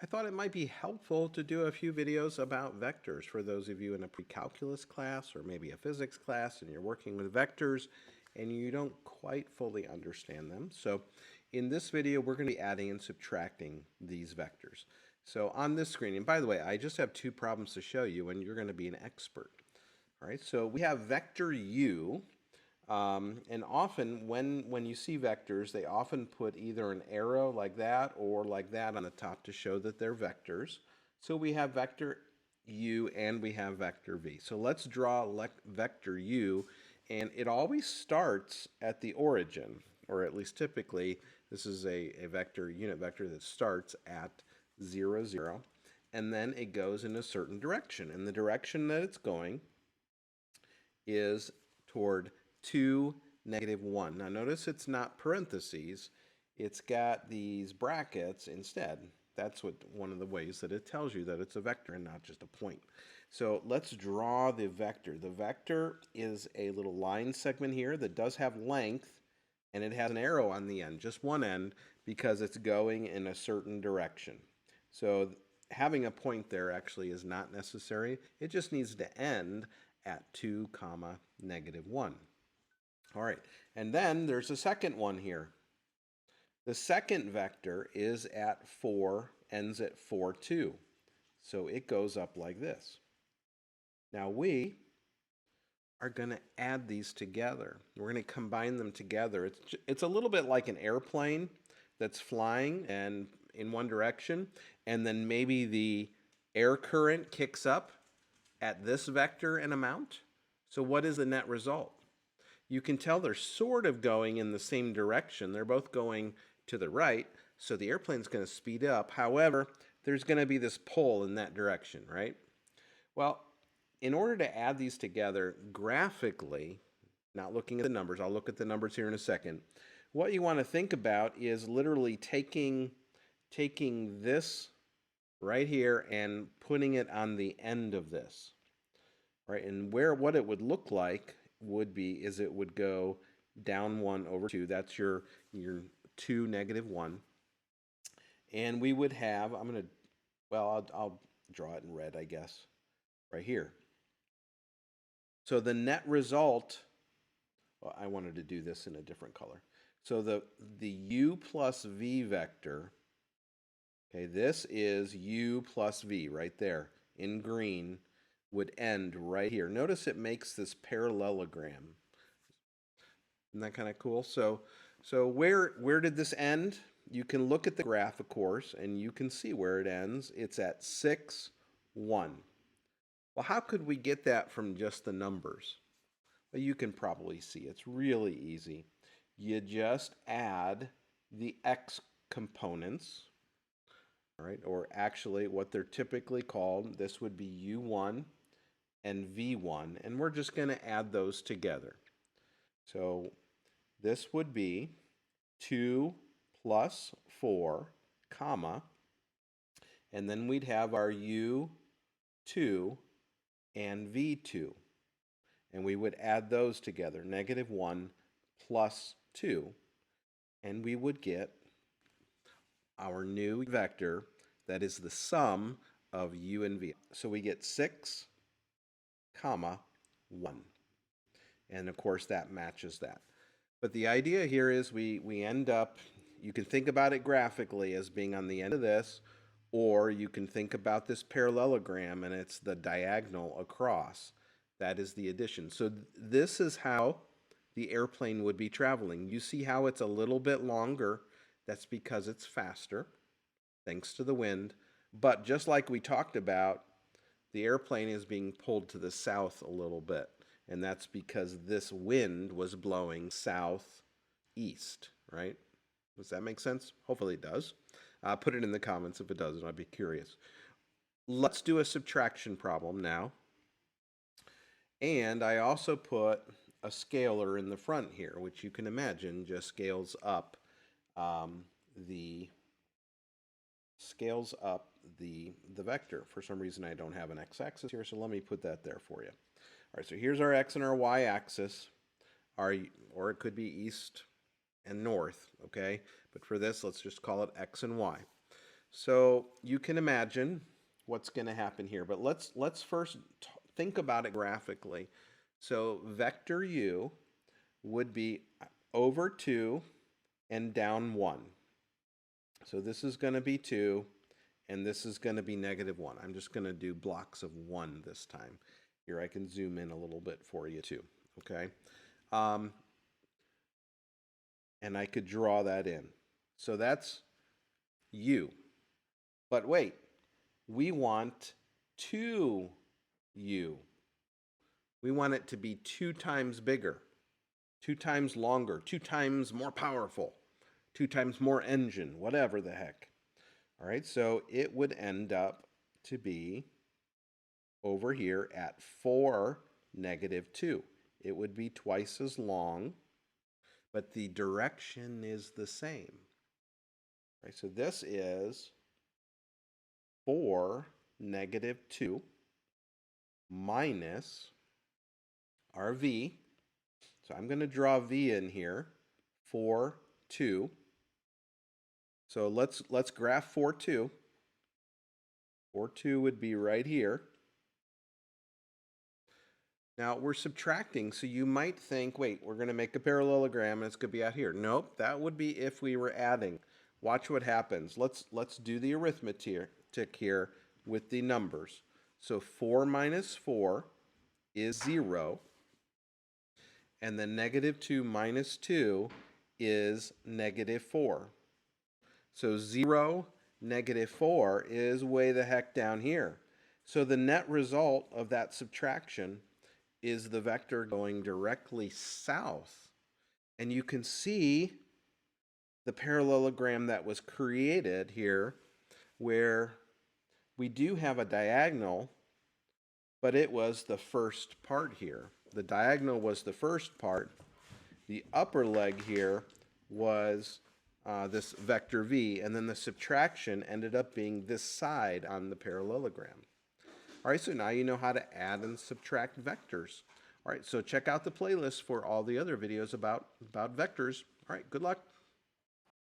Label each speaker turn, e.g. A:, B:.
A: I thought it might be helpful to do a few videos about vectors for those of you in a pre-calculus class or maybe a physics class and you're working with vectors and you don't quite fully understand them. So in this video, we're going to be adding and subtracting these vectors. So on this screen, and by the way, I just have two problems to show you and you're going to be an expert. All right, so we have vector u. And often when you see vectors, they often put either an arrow like that or like that on the top to show that they're vectors. So we have vector u and we have vector v. So let's draw vector u, and it always starts at the origin, or at least typically this is a unit vector that starts at 0, 0, and then it goes in a certain direction. And the direction that it's going is toward 2, -1. Now notice it's not parentheses, it's got these brackets instead. That's one of the ways that it tells you that it's a vector and not just a point. So let's draw the vector. The vector is a little line segment here that does have length, and it has an arrow on the end, just one end, because it's going in a certain direction. So having a point there actually is not necessary. It just needs to end at 2, -1. All right, and then there's a second one here. The second vector is at 4, ends at 4, 2. So it goes up like this. Now we are going to add these together. We're going to combine them together. It's a little bit like an airplane that's flying and in one direction, and then maybe the air current kicks up at this vector and amount. So what is the net result? You can tell they're sort of going in the same direction. They're both going to the right, so the airplane's going to speed up. However, there's going to be this pull in that direction, right? Well, in order to add these together graphically, not looking at the numbers, I'll look at the numbers here in a second, what you want to think about is literally taking this right here and putting it on the end of this, right? And what it would look like would be is it would go down 1 over 2. That's your 2, -1. And we would have, I'll draw it in red, I guess, right here. So the net result, well, I wanted to do this in a different color. So the u plus v vector, okay, this is u plus v right there in green, would end right here. Notice it makes this parallelogram. Isn't that kind of cool? So where did this end? You can look at the graph, of course, and you can see where it ends. It's at 6, 1. Well, how could we get that from just the numbers? Well, you can probably see it's really easy. You just add the x components, all right, or actually what they're typically called, this would be u1 and v1, and we're just going to add those together. So this would be 2 plus 4, comma, and then we'd have our u2 and v2. And we would add those together, -1 plus 2, and we would get our new vector that is the sum of u and v. So we get 6, 1. And of course that matches that. But the idea here is we end up, you can think about it graphically as being on the end of this, or you can think about this parallelogram and it's the diagonal across. That is the addition. So this is how the airplane would be traveling. You see how it's a little bit longer. That's because it's faster, thanks to the wind. But just like we talked about, the airplane is being pulled to the south a little bit. And that's because this wind was blowing southeast, right? Does that make sense? Hopefully it does. Put it in the comments if it doesn't. I'd be curious. Let's do a subtraction problem now. And I also put a scalar in the front here, which you can imagine just scales up the vector. For some reason I don't have an x-axis here, so let me put that there for you. All right, so here's our x and our y-axis, or it could be east and north, okay? But for this, let's just call it x and y. So you can imagine what's going to happen here, but let's first think about it graphically. So vector u would be over 2 and down 1. So this is going to be 2, and this is going to be -1. I'm just going to do blocks of 1 this time. Here I can zoom in a little bit for you too, okay? And I could draw that in. So that's u. But wait, we want 2u. We want it to be 2 times bigger, 2 times longer, 2 times more powerful, 2 times more engine, whatever the heck. All right, so it would end up to be over here at 4 -2. It would be twice as long, but the direction is the same. All right, so this is 4 -2 minus our v. So I'm going to draw v in here, 4, 2. So let's graph 4, 2. 4, 2 would be right here. Now we're subtracting, so you might think, wait, we're going to make a parallelogram and it's going to be out here. Nope, that would be if we were adding. Watch what happens. Let's do the arithmetic here with the numbers. So 4 minus 4 is 0. And then -2 minus 2 is -4. So 0, -4 is way the heck down here. So the net result of that subtraction is the vector going directly south. And you can see the parallelogram that was created here where we do have a diagonal, but it was the first part here. The diagonal was the first part. The upper leg here was this vector v, and then the subtraction ended up being this side on the parallelogram. All right, so now you know how to add and subtract vectors. All right, so check out the playlist for all the other videos about vectors. All right, good luck.